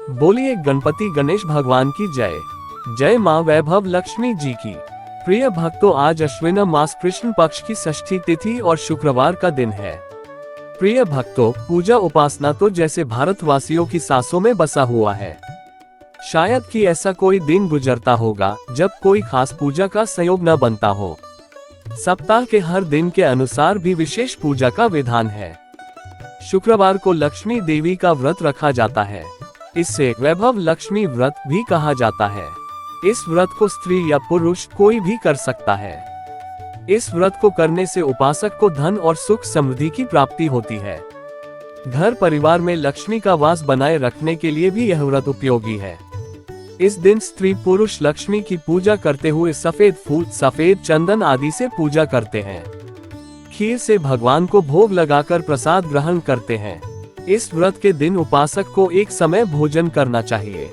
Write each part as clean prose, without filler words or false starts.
बोलिए गणपति गणेश भगवान की जय। जय माँ वैभव लक्ष्मी जी की। प्रिय भक्तों, आज अश्विन मास कृष्ण पक्ष की षष्ठी तिथि और शुक्रवार का दिन है। प्रिय भक्तों, पूजा उपासना तो जैसे भारतवासियों की सांसों में बसा हुआ है। शायद कि ऐसा कोई दिन गुजरता होगा जब कोई खास पूजा का संयोग न बनता हो। सप्ताह के हर दिन के अनुसार भी विशेष पूजा का विधान है। शुक्रवार को लक्ष्मी देवी का व्रत रखा जाता है। इससे वैभव लक्ष्मी व्रत भी कहा जाता है। इस व्रत को स्त्री या पुरुष कोई भी कर सकता है। इस व्रत को करने से उपासक को धन और सुख समृद्धि की प्राप्ति होती है। घर परिवार में लक्ष्मी का वास बनाए रखने के लिए भी यह व्रत उपयोगी है। इस दिन स्त्री पुरुष लक्ष्मी की पूजा करते हुए सफेद फूल, सफेद चंदन आदि से पूजा करते हैं। खीर से भगवान को भोग लगाकर प्रसाद ग्रहण करते हैं। इस व्रत के दिन उपासक को एक समय भोजन करना चाहिए।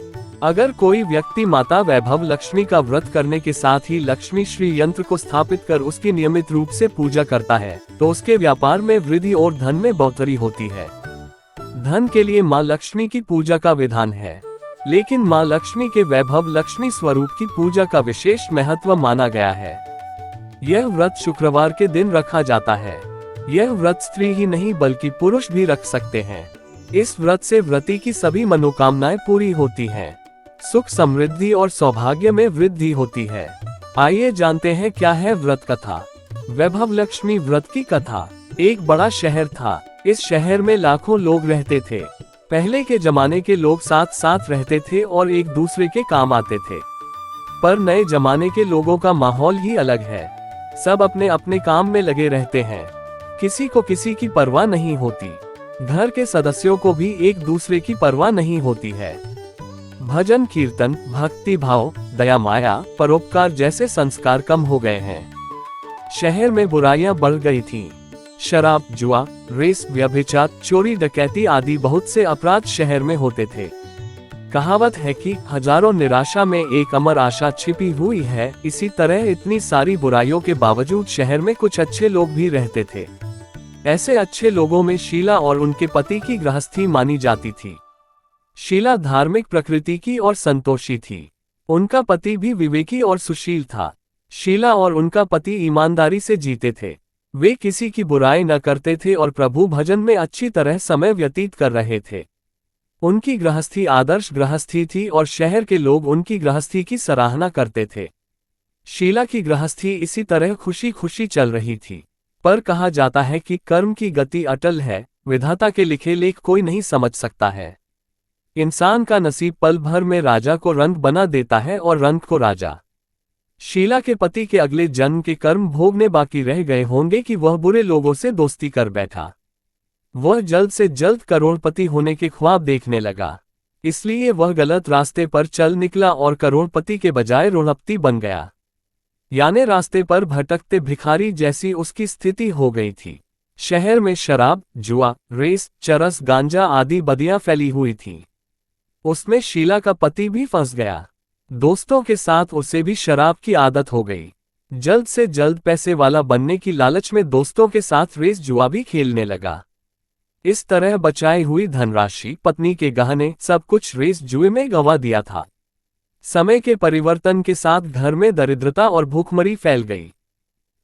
अगर कोई व्यक्ति माता वैभव लक्ष्मी का व्रत करने के साथ ही लक्ष्मी श्री यंत्र को स्थापित कर उसकी नियमित रूप से पूजा करता है तो उसके व्यापार में वृद्धि और धन में बढ़ोतरी होती है। धन के लिए माँ लक्ष्मी की पूजा का विधान है, लेकिन माँ लक्ष्मी के वैभव लक्ष्मी स्वरूप की पूजा का विशेष महत्व माना गया है। यह व्रत शुक्रवार के दिन रखा जाता है। यह व्रत स्त्री ही नहीं बल्कि पुरुष भी रख सकते हैं। इस व्रत से व्रती की सभी मनोकामनाएं पूरी होती हैं। सुख समृद्धि और सौभाग्य में वृद्धि होती है। आइए जानते हैं क्या है व्रत कथा। वैभव लक्ष्मी व्रत की कथा। एक बड़ा शहर था। इस शहर में लाखों लोग रहते थे। पहले के जमाने के लोग साथ साथ रहते थे और एक दूसरे के काम आते थे। पर नए जमाने के लोगों का माहौल ही अलग है। सब अपने अपने काम में लगे रहते हैं। किसी को किसी की परवाह नहीं होती। घर के सदस्यों को भी एक दूसरे की परवाह नहीं होती है। भजन कीर्तन, भक्ति भाव, दया माया, परोपकार जैसे संस्कार कम हो गए हैं। शहर में बुराइयां बढ़ गई थीं। शराब, जुआ, रेस, व्यभिचार, चोरी, डकैती आदि बहुत से अपराध शहर में होते थे। कहावत है कि हजारों निराशा में एक अमर आशा छिपी हुई है। इसी तरह इतनी सारी बुराइयों के बावजूद शहर में कुछ अच्छे लोग भी रहते थे। ऐसे अच्छे लोगों में शीला और उनके पति की गृहस्थी मानी जाती थी। शीला धार्मिक प्रकृति की और संतोषी थी। उनका पति भी विवेकी और सुशील था। शीला और उनका पति ईमानदारी से जीते थे। वे किसी की बुराई न करते थे और प्रभु भजन में अच्छी तरह समय व्यतीत कर रहे थे। उनकी गृहस्थी आदर्श गृहस्थी थी और शहर के लोग उनकी गृहस्थी की सराहना करते थे। शीला की गृहस्थी इसी तरह खुशी खुशी चल रही थी। पर कहा जाता है कि कर्म की गति अटल है। विधाता के लिखे लेख कोई नहीं समझ सकता है। इंसान का नसीब पल भर में राजा को रंक बना देता है और रंक को राजा। शीला के पति के अगले जन्म के कर्म भोगने बाकी रह गए होंगे कि वह बुरे लोगों से दोस्ती कर बैठा। वह जल्द से जल्द करोड़पति होने के ख्वाब देखने लगा। इसलिए वह गलत रास्ते पर चल निकला और करोड़पति के बजाय रोड़पति बन गया। यानी रास्ते पर भटकते भिखारी जैसी उसकी स्थिति हो गई थी। शहर में शराब, जुआ, रेस, चरस, गांजा आदि बदियां फैली हुई थीं। उसमें शीला का पति भी फंस गया। दोस्तों के साथ उसे भी शराब की आदत हो गई। जल्द से जल्द पैसे वाला बनने की लालच में दोस्तों के साथ रेस जुआ भी खेलने लगा। इस तरह बचाई हुई धनराशि, पत्नी के गहने, सब कुछ रेस जुए में गंवा दिया था। समय के परिवर्तन के साथ घर में दरिद्रता और भूखमरी फैल गई।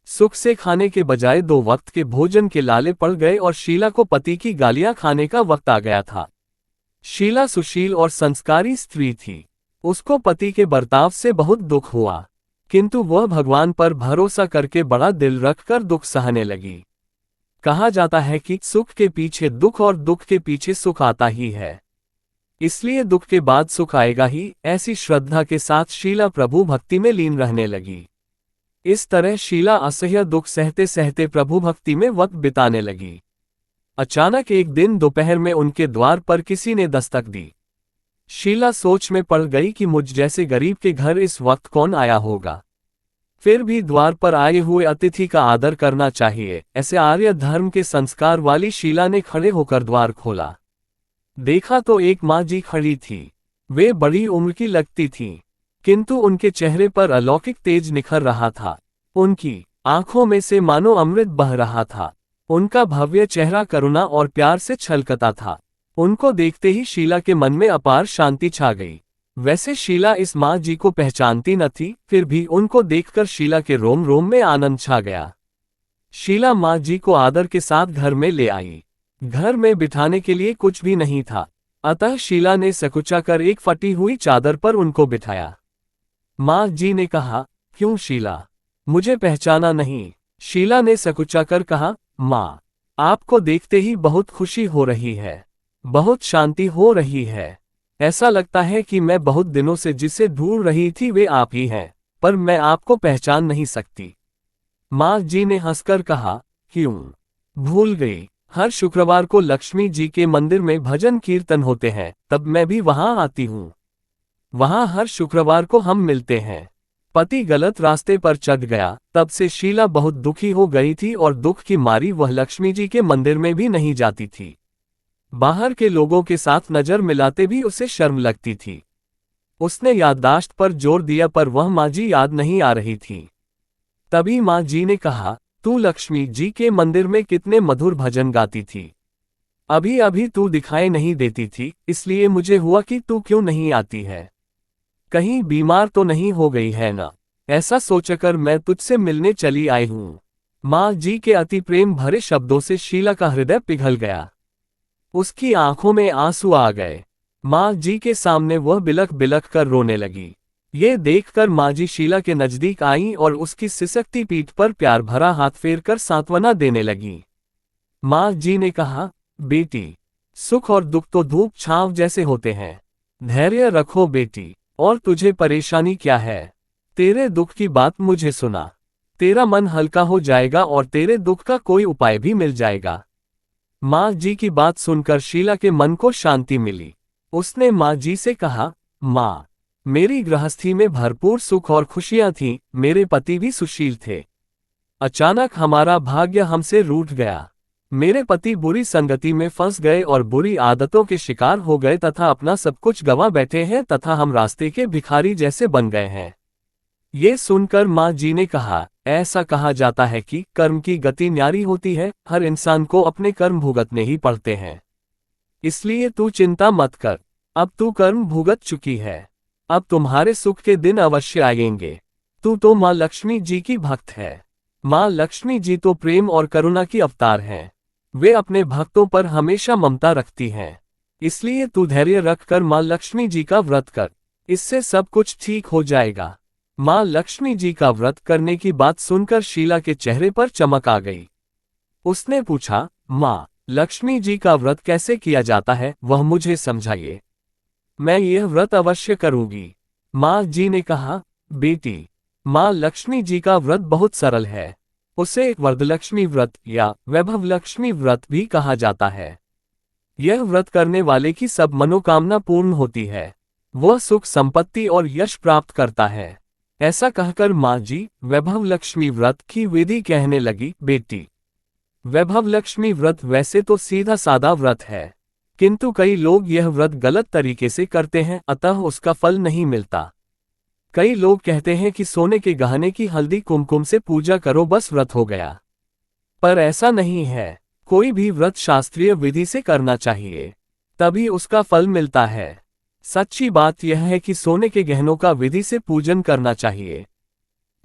सुख से खाने के बजाय 2 वक्त के भोजन के लाले पड़ गए और शीला को पति की गालियां खाने का वक्त आ गया था। शीला सुशील और संस्कारी स्त्री थी। उसको पति के बर्ताव से बहुत दुख हुआ, किंतु वह भगवान पर भरोसा करके बड़ा दिल रखकर दुख सहने लगी। कहा जाता है कि सुख के पीछे दुख और दुख के पीछे सुख आता ही है, इसलिए दुख के बाद सुख आएगा ही। ऐसी श्रद्धा के साथ शीला प्रभु भक्ति में लीन रहने लगी। इस तरह शीला असह्य दुख सहते सहते प्रभु भक्ति में वक्त बिताने लगी। अचानक एक दिन दोपहर में उनके द्वार पर किसी ने दस्तक दी। शीला सोच में पड़ गई कि मुझ जैसे गरीब के घर इस वक्त कौन आया होगा। फिर भी द्वार पर आए हुए अतिथि का आदर करना चाहिए, ऐसे आर्य धर्म के संस्कार वाली शीला ने खड़े होकर द्वार खोला। देखा तो एक माँ जी खड़ी थी। वे बड़ी उम्र की लगती थीं, किंतु उनके चेहरे पर अलौकिक तेज निखर रहा था। उनकी आंखों में से मानो अमृत बह रहा था। उनका भव्य चेहरा करुणा और प्यार से छलकता था। उनको देखते ही शीला के मन में अपार शांति छा गई। वैसे शीला इस माँ जी को पहचानती न थी, फिर भी उनको देखकर शीला के रोम रोम में आनंद छा गया। शीला माँ जी को आदर के साथ घर में ले आई। घर में बिठाने के लिए कुछ भी नहीं था, अतः शीला ने सकुचा कर एक फटी हुई चादर पर उनको बिठाया। माँ जी ने कहा, क्यों शीला, मुझे पहचाना नहीं? शीला ने सकुचा कर कहा, माँ, आपको देखते ही बहुत खुशी हो रही है, बहुत शांति हो रही है। ऐसा लगता है कि मैं बहुत दिनों से जिसे ढूंढ रही थी वे आप ही हैं, पर मैं आपको पहचान नहीं सकती। माँ जी ने हंसकर कहा, क्यों भूल गई? हर शुक्रवार को लक्ष्मी जी के मंदिर में भजन कीर्तन होते हैं, तब मैं भी वहां आती हूँ। वहां हर शुक्रवार को हम मिलते हैं। पति गलत रास्ते पर चढ़ गया, तब से शीला बहुत दुखी हो गई थी और दुख की मारी वह लक्ष्मी जी के मंदिर में भी नहीं जाती थी। बाहर के लोगों के साथ नजर मिलाते भी उसे शर्म लगती थी। उसने याददाश्त पर जोर दिया, पर वह माँ जी याद नहीं आ रही थी। तभी माँ जी ने कहा, तू लक्ष्मी जी के मंदिर में कितने मधुर भजन गाती थी, अभी अभी तू दिखाई नहीं देती थी, इसलिए मुझे हुआ कि तू क्यों नहीं आती है। कहीं बीमार तो नहीं हो गई है ना? ऐसा सोचकर मैं तुझसे मिलने चली आई हूँ। माँ जी के अति प्रेम भरे शब्दों से शीला का हृदय पिघल गया। उसकी आंखों में आंसू आ गए। माँ जी के सामने वह बिलख बिलख कर रोने लगी। ये देखकर माँ जी शीला के नजदीक आईं और उसकी सिसकती पीठ पर प्यार भरा हाथ फेरकर सांत्वना देने लगी। माँ जी ने कहा, बेटी, सुख और दुख तो धूप छांव जैसे होते हैं, धैर्य रखो बेटी। और तुझे परेशानी क्या है? तेरे दुख की बात मुझे सुना, तेरा मन हल्का हो जाएगा और तेरे दुख का कोई उपाय भी मिल जाएगा। माँ जी की बात सुनकर शीला के मन को शांति मिली। उसने माँ जी से कहा, माँ, मेरी गृहस्थी में भरपूर सुख और खुशियां थीं, मेरे पति भी सुशील थे। अचानक हमारा भाग्य हमसे रूठ गया। मेरे पति बुरी संगति में फंस गए और बुरी आदतों के शिकार हो गए तथा अपना सब कुछ गंवा बैठे हैं तथा हम रास्ते के भिखारी जैसे बन गए हैं। ये सुनकर माँ जी ने कहा, ऐसा कहा जाता है कि कर्म की गति न्यारी होती है, हर इंसान को अपने कर्म भुगतने ही पड़ते हैं। इसलिए तू चिंता मत कर, अब तू कर्म भुगत चुकी है, अब तुम्हारे सुख के दिन अवश्य आएंगे। तू तो माँ लक्ष्मी जी की भक्त है। माँ लक्ष्मी जी तो प्रेम और करुणा की अवतार हैं। वे अपने भक्तों पर हमेशा ममता रखती हैं। इसलिए तू धैर्य रखकर माँ लक्ष्मी जी का व्रत कर, इससे सब कुछ ठीक हो जाएगा। माँ लक्ष्मी जी का व्रत करने की बात सुनकर शीला के चेहरे पर चमक आ गई। उसने पूछा, माँ, लक्ष्मी जी का व्रत कैसे किया जाता है, वह मुझे समझाइए। मैं यह व्रत अवश्य करूंगी। माँ जी ने कहा, बेटी, माँ लक्ष्मी जी का व्रत बहुत सरल है। उसे वरदलक्ष्मी व्रत या वैभव लक्ष्मी व्रत भी कहा जाता है। यह व्रत करने वाले की सब मनोकामना पूर्ण होती है, वह सुख संपत्ति और यश प्राप्त करता है। ऐसा कहकर माँ जी वैभव लक्ष्मी व्रत की विधि कहने लगी, बेटी, वैभव लक्ष्मी व्रत वैसे तो सीधा सादा व्रत है, किंतु कई लोग यह व्रत गलत तरीके से करते हैं, अतः उसका फल नहीं मिलता। कई लोग कहते हैं कि सोने के गहने की हल्दी कुमकुम से पूजा करो, बस व्रत हो गया। पर ऐसा नहीं है। कोई भी व्रत शास्त्रीय विधि से करना चाहिए, तभी उसका फल मिलता है। सच्ची बात यह है कि सोने के गहनों का विधि से पूजन करना चाहिए।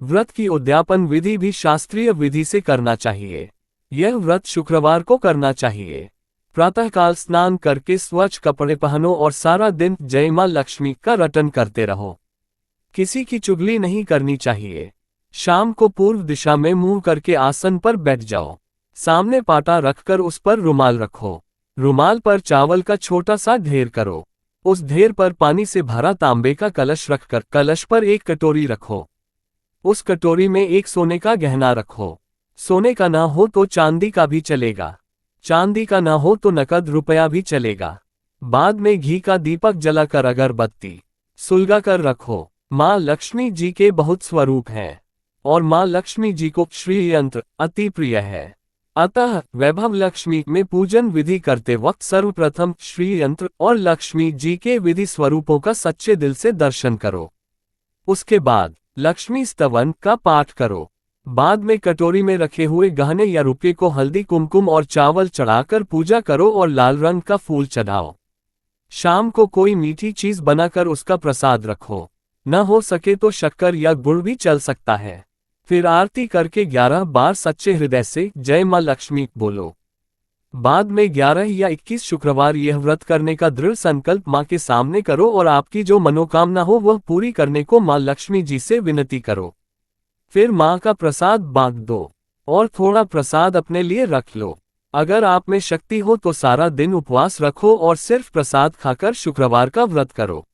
व्रत की उद्यापन विधि भी शास्त्रीय विधि से करना चाहिए। यह व्रत शुक्रवार को करना चाहिए। प्रातःकाल स्नान करके स्वच्छ कपड़े पहनो और सारा दिन जय मां लक्ष्मी का रटन करते रहो। किसी की चुगली नहीं करनी चाहिए। शाम को पूर्व दिशा में मुंह करके आसन पर बैठ जाओ। सामने पाटा रखकर उस पर रुमाल रखो। रुमाल पर चावल का छोटा सा ढेर करो। उस ढेर पर पानी से भरा तांबे का कलश रखकर कलश पर एक कटोरी रखो। उस कटोरी में एक सोने का गहना रखो। सोने का ना हो तो चांदी का भी चलेगा। चांदी का ना हो तो नकद रुपया भी चलेगा। बाद में घी का दीपक जलाकर अगरबत्ती सुलगा कर रखो। माँ लक्ष्मी जी के बहुत स्वरूप हैं और माँ लक्ष्मी जी को श्री यंत्र अति प्रिय है। अतः वैभव लक्ष्मी में पूजन विधि करते वक्त सर्वप्रथम श्री यंत्र और लक्ष्मी जी के विधि स्वरूपों का सच्चे दिल से दर्शन करो। उसके बाद लक्ष्मी स्तवन का पाठ करो। बाद में कटोरी में रखे हुए गहने या रुपये को हल्दी कुमकुम और चावल चढ़ाकर पूजा करो और लाल रंग का फूल चढ़ाओ। शाम को कोई मीठी चीज बनाकर उसका प्रसाद रखो, न हो सके तो शक्कर या गुड़ भी चल सकता है। फिर आरती करके 11 बार सच्चे हृदय से जय मां लक्ष्मी बोलो। बाद में 11 या 21 शुक्रवार यह व्रत करने का दृढ़ संकल्प मां के सामने करो और आपकी जो मनोकामना हो वह पूरी करने को मां लक्ष्मी जी से विनती करो। फिर मां का प्रसाद बांट दो और थोड़ा प्रसाद अपने लिए रख लो। अगर आप में शक्ति हो तो सारा दिन उपवास रखो और सिर्फ प्रसाद खाकर शुक्रवार का व्रत करो।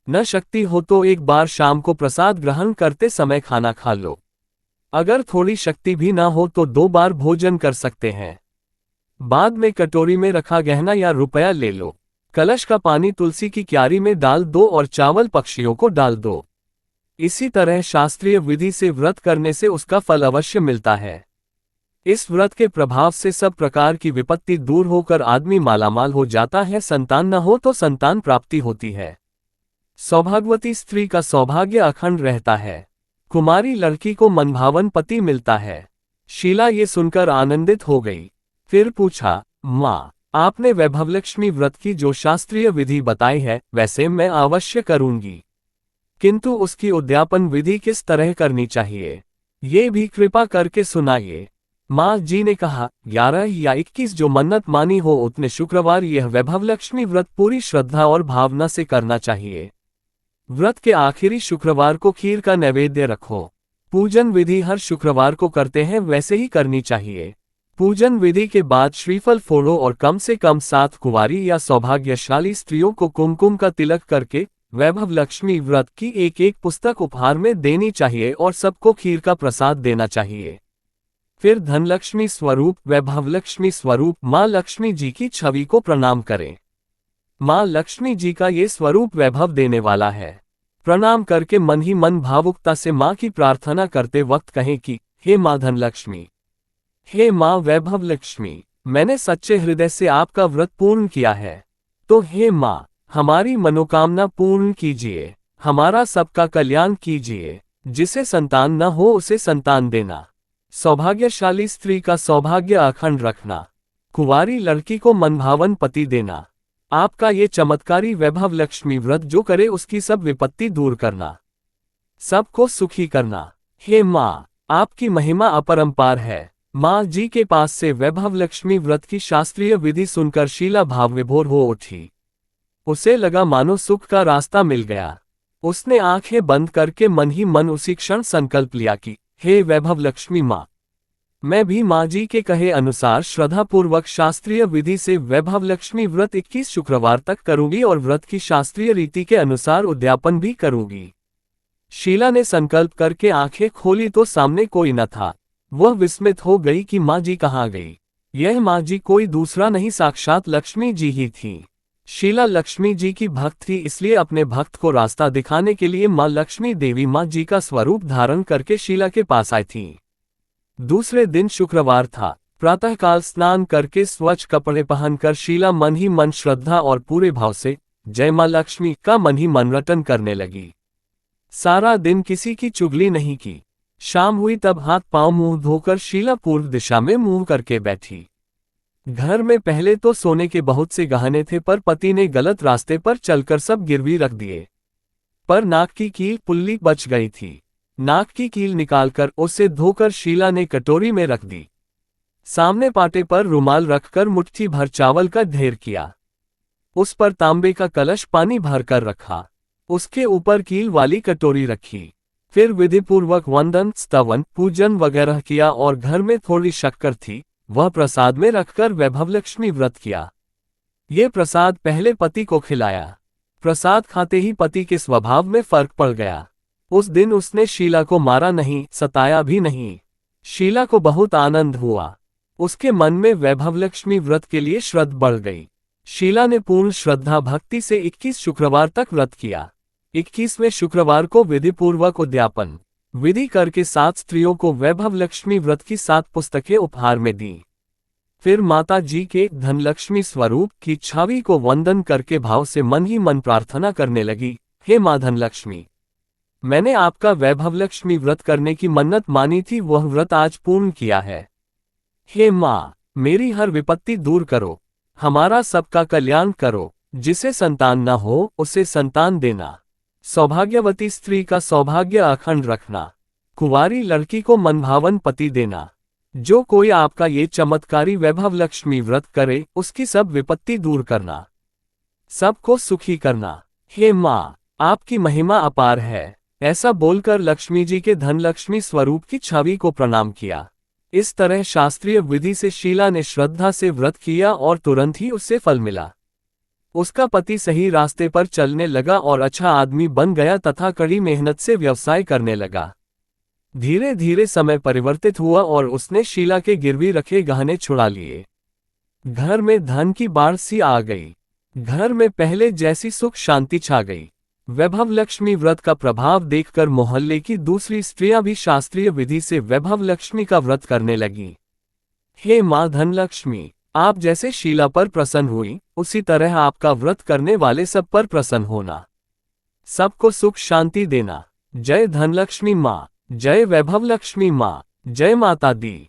न शक्ति हो तो एक बार शाम को प्रसाद ग्रहण करते समय खाना खा लो। अगर थोड़ी शक्ति भी ना हो तो 2 बार भोजन कर सकते हैं। बाद में कटोरी में रखा गहना या रुपया ले लो। कलश का पानी तुलसी की क्यारी में डाल दो और चावल पक्षियों को डाल दो। इसी तरह शास्त्रीय विधि से व्रत करने से उसका फल अवश्य मिलता है। इस व्रत के प्रभाव से सब प्रकार की विपत्ति दूर होकर आदमी मालामाल हो जाता है। संतान न हो तो संतान प्राप्ति होती है। सौभाग्यवती स्त्री का सौभाग्य अखंड रहता है। कुमारी लड़की को मनभावन पति मिलता है। शीला ये सुनकर आनंदित हो गई। फिर पूछा, माँ, आपने वैभवलक्ष्मी व्रत की जो शास्त्रीय विधि बताई है वैसे मैं अवश्य करूंगी, किंतु उसकी उद्यापन विधि किस तरह करनी चाहिए ये भी कृपा करके सुनाइए। माँ जी ने कहा, 11 या 21 जो मन्नत मानी हो उतने शुक्रवार यह वैभवलक्ष्मी व्रत पूरी श्रद्धा और भावना से करना चाहिए। व्रत के आखिरी शुक्रवार को खीर का नैवेद्य रखो। पूजन विधि हर शुक्रवार को करते हैं वैसे ही करनी चाहिए। पूजन विधि के बाद श्रीफल फोड़ो और कम से कम 7 कुंवारी या सौभाग्यशाली स्त्रियों को कुमकुम का तिलक करके वैभवलक्ष्मी व्रत की एक पुस्तक उपहार में देनी चाहिए और सबको खीर का प्रसाद देना चाहिए। फिर धनलक्ष्मी स्वरूप वैभवलक्ष्मी स्वरूप माँ लक्ष्मी जी की छवि को प्रणाम करें। माँ लक्ष्मी जी का ये स्वरूप वैभव देने वाला है। प्रणाम करके मन ही मन भावुकता से माँ की प्रार्थना करते वक्त कहें कि हे माँ धनलक्ष्मी, हे माँ वैभवलक्ष्मी, मैंने सच्चे हृदय से आपका व्रत पूर्ण किया है, तो हे माँ हमारी मनोकामना पूर्ण कीजिए, हमारा सबका कल्याण कीजिए। जिसे संतान न हो उसे संतान देना, सौभाग्यशाली स्त्री का सौभाग्य अखंड रखना, कुंवारी लड़की को मनभावन पति देना। आपका ये चमत्कारी वैभवलक्ष्मी व्रत जो करे उसकी सब विपत्ति दूर करना, सबको सुखी करना। हे माँ, आपकी महिमा अपरंपार है। माँ जी के पास से वैभवलक्ष्मी व्रत की शास्त्रीय विधि सुनकर शीला भाव विभोर हो उठी। उसे लगा मानो सुख का रास्ता मिल गया। उसने आंखें बंद करके मन ही मन उसी क्षण संकल्प लिया कि हे वैभवलक्ष्मी माँ, मैं भी माँ जी के कहे अनुसार श्रद्धापूर्वक शास्त्रीय विधि से वैभवलक्ष्मी व्रत 21 शुक्रवार तक करूंगी और व्रत की शास्त्रीय रीति के अनुसार उद्यापन भी करूंगी। शीला ने संकल्प करके आंखें खोली तो सामने कोई न था। वह विस्मित हो गई कि माँ जी कहाँ गई। यह माँ जी कोई दूसरा नहीं, साक्षात लक्ष्मी जी ही थी। शीला लक्ष्मी जी की भक्त थी, इसलिए अपने भक्त को रास्ता दिखाने के लिए माँ लक्ष्मी देवी माँ जी का स्वरूप धारण करके शीला के पास आई थी। दूसरे दिन शुक्रवार था। प्रातःकाल स्नान करके स्वच्छ कपड़े पहनकर शीला मन ही मन श्रद्धा और पूरे भाव से जय माँ लक्ष्मी का मन ही मन रटन करने लगी। सारा दिन किसी की चुगली नहीं की। शाम हुई तब हाथ पांव मुंह धोकर शीला पूर्व दिशा में मुंह करके बैठी। घर में पहले तो सोने के बहुत से गहने थे, पर पति ने गलत रास्ते पर चलकर सब गिरवी रख दिए। पर नाक की कील पुल्ली बच गई थी। नाक की कील निकालकर उसे धोकर शीला ने कटोरी में रख दी। सामने पाटे पर रुमाल रखकर मुट्ठी भर चावल का ढेर किया। उस पर तांबे का कलश पानी भरकर रखा। उसके ऊपर कील वाली कटोरी रखी। फिर विधिपूर्वक वंदन, स्तवन, पूजन वगैरह किया और घर में थोड़ी शक्कर थी, वह प्रसाद में रखकर वैभवलक्ष्मी व्रत किया। ये प्रसाद पहले पति को खिलाया। प्रसाद खाते ही पति के स्वभाव में फर्क पड़ गया। उस दिन उसने शीला को मारा नहीं, सताया भी नहीं। शीला को बहुत आनंद हुआ। उसके मन में वैभवलक्ष्मी व्रत के लिए श्रद्धा बढ़ गई। शीला ने पूर्ण श्रद्धा भक्ति से 21 शुक्रवार तक व्रत किया। 21वें शुक्रवार को विधिपूर्वक उद्यापन विधि करके 7 स्त्रियों को वैभवलक्ष्मी व्रत की 7 पुस्तकें उपहार में दी। फिर माता जी के धनलक्ष्मी स्वरूप की छवि को वंदन करके भाव से मन ही मन प्रार्थना करने लगी, हे माँ धनलक्ष्मी, मैंने आपका वैभव लक्ष्मी व्रत करने की मन्नत मानी थी, वह व्रत आज पूर्ण किया है। हे माँ, मेरी हर विपत्ति दूर करो, हमारा सबका कल्याण करो। जिसे संतान न हो उसे संतान देना, सौभाग्यवती स्त्री का सौभाग्य अखंड रखना, कुंवारी लड़की को मनभावन पति देना। जो कोई आपका ये चमत्कारी वैभव लक्ष्मी व्रत करे उसकी सब विपत्ति दूर करना, सबको सुखी करना। हे माँ, आपकी महिमा अपार है। ऐसा बोलकर लक्ष्मी जी के धनलक्ष्मी स्वरूप की छवि को प्रणाम किया। इस तरह शास्त्रीय विधि से शीला ने श्रद्धा से व्रत किया और तुरंत ही उससे फल मिला। उसका पति सही रास्ते पर चलने लगा और अच्छा आदमी बन गया तथा कड़ी मेहनत से व्यवसाय करने लगा। धीरे धीरे समय परिवर्तित हुआ और उसने शीला के गिरवी रखे गहने छुड़ा लिए। घर में धन की बाढ़ सी आ गई। घर में पहले जैसी सुख शांति छा गई। वैभव लक्ष्मी व्रत का प्रभाव देखकर मोहल्ले की दूसरी स्त्रियां भी शास्त्रीय विधि से वैभव लक्ष्मी का व्रत करने लगीं। हे मां धनलक्ष्मी, आप जैसे शीला पर प्रसन्न हुई, उसी तरह आपका व्रत करने वाले सब पर प्रसन्न होना, सबको सुख शांति देना। जय धनलक्ष्मी मां, जय वैभव लक्ष्मी मां, जय माता दी।